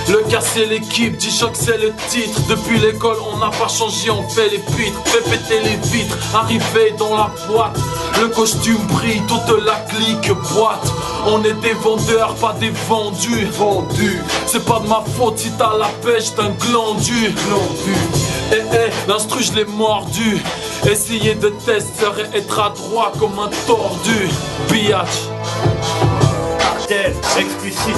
Le cas c'est l'équipe, D-Shock c'est le titre. Depuis l'école on n'a pas changé, on fait les pitres. Fait péter les vitres, arrivé dans la boîte. Le costume brille, toute la clique boîte. On est des vendeurs, pas des vendus. C'est pas de ma faute si t'as la pêche d'un glandu. L'instru je l'ai mordu. Essayer de test serait être adroit comme un tordu. Biatch. Explicite,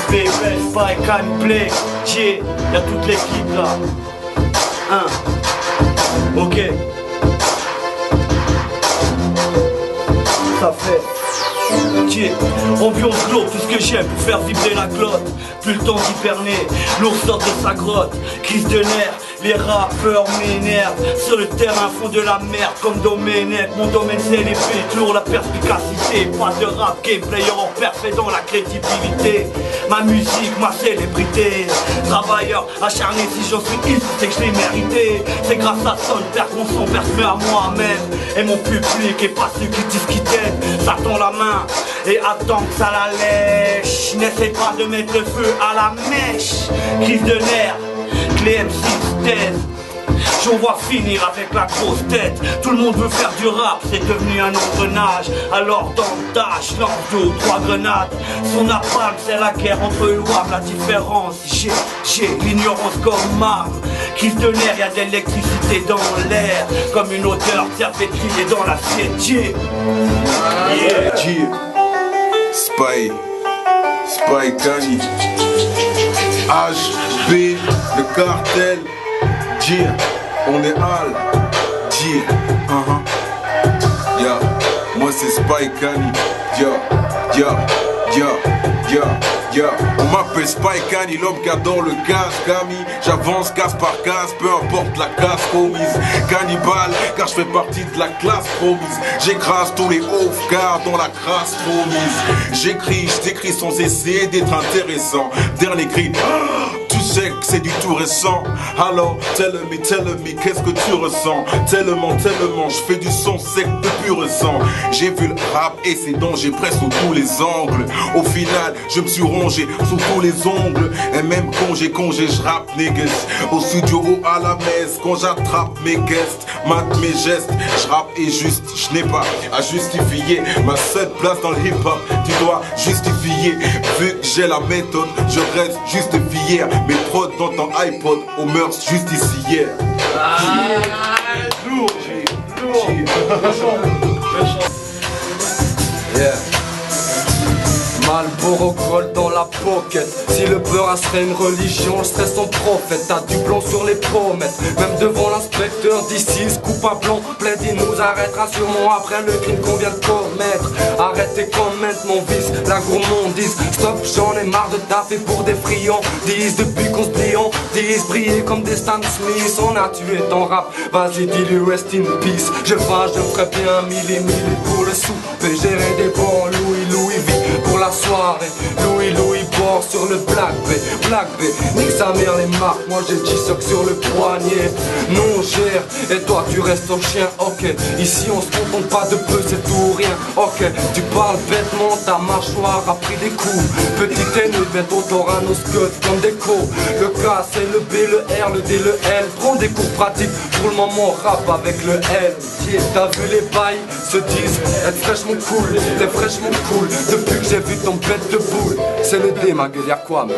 LP, Spike, Play, J, y'a toute l'équipe là. Ok. Ça fait. Ambiance glauque, tout ce que j'aime pour faire vibrer la glotte. Plus le temps d'hiberner, l'ours sort de sa grotte. Crise de nerfs, les rappeurs m'énervent. Sur le terrain font de la merde comme Domenech. Mon domaine c'est les beats, lourd la perspicacité. Pas de rap, gameplay hors parfait dans la crédibilité. Ma musique, ma célébrité. Travailleur acharné, si j'en suis ici, c'est que je l'ai mérité. C'est grâce à son père qu'on s'en verse à moi-même. Et mon public est pas ceux qui disent qu'ils t'aident. Ça tend la main et attends que ça la lèche. N'essaie pas de mettre le feu à la mèche. Crise de nerfs, que les MC se taisent. J'en vois finir avec la grosse tête. Tout le monde veut faire du rap, c'est devenu un engrenage. Alors dans le dash, lance 2 ou 3 grenades. Son napalm, c'est la guerre entre eux, la différence. J'ai l'ignorance comme arme. Crise de nerfs, y'a de l'électricité dans l'air. Comme une odeur cervétriée dans l'assiette. Spy Kani, HB, le cartel, on est Al, yeah, moi c'est Spy Kani, on m'appelle Spy Kani, l'homme qui adore le gaz, Kami. J'avance case par case, peu importe la casse promise. Cannibale, car je fais partie de la classe promise. J'écrase tous les hauts car dans la crasse promise. J'écris sans essayer d'être intéressant. Dernier cri, tu sais que c'est du tout récent. Alors, tell me, qu'est-ce que tu ressens? Tellement, je fais du son sec de pur sang. J'ai vu le rap et ses dangers presque sous tous les angles. Au final, je me suis rongé sous tous les ongles. Et même congé, je rappe niggas. Au studio ou à la messe, quand j'attrape mes guests, mate mes gestes, je rappe et juste, je n'ai pas à justifier ma seule place dans le hip-hop. Tu dois justifier, vu que j'ai la méthode, je reste juste fier. Mes prods dans ton iPod, aux mœurs juste ici hier. Yeah. Malboro colle dans la pocket. Si le beurre serait une religion, je serais son prophète. T'as du blanc sur les pommettes. Même devant l'inspecteur d'ici, ce coupe à blanc. Plaide, il nous arrêtera sûrement après le crime qu'on vient de commettre. Arrêtez quand même mon vice, la gourmandise. Stop, j'en ai marre de taffer pour des friandises. Depuis qu'on se brillantise, briller comme des Stan Smith. On a tué ton rap, vas-y dis-lui rest in peace. Je ferai bien mille pour le souper. Gérer des bons Louis V pour la soirée. Louis bord sur le Black B, nique sa mère les marques. Moi j'ai le G-Sock sur le poignet. Non gère, et toi tu restes au chien. Ok, ici on se contente pas de peu, c'est tout ou rien. Ok, tu parles bêtement, ta mâchoire a pris des coups. Petite ennemi, bientôt t'auras nos scuds comme des cos. Le K c'est le B, le R, le D, le L. Prends des cours pratiques, pour le moment rap avec le L. T'as vu les bails se disent être fraîchement cool, t'es fraîchement cool. Depuis que j'ai vu ton bête de boule, c'est le D ma gueule, y'a quoi même?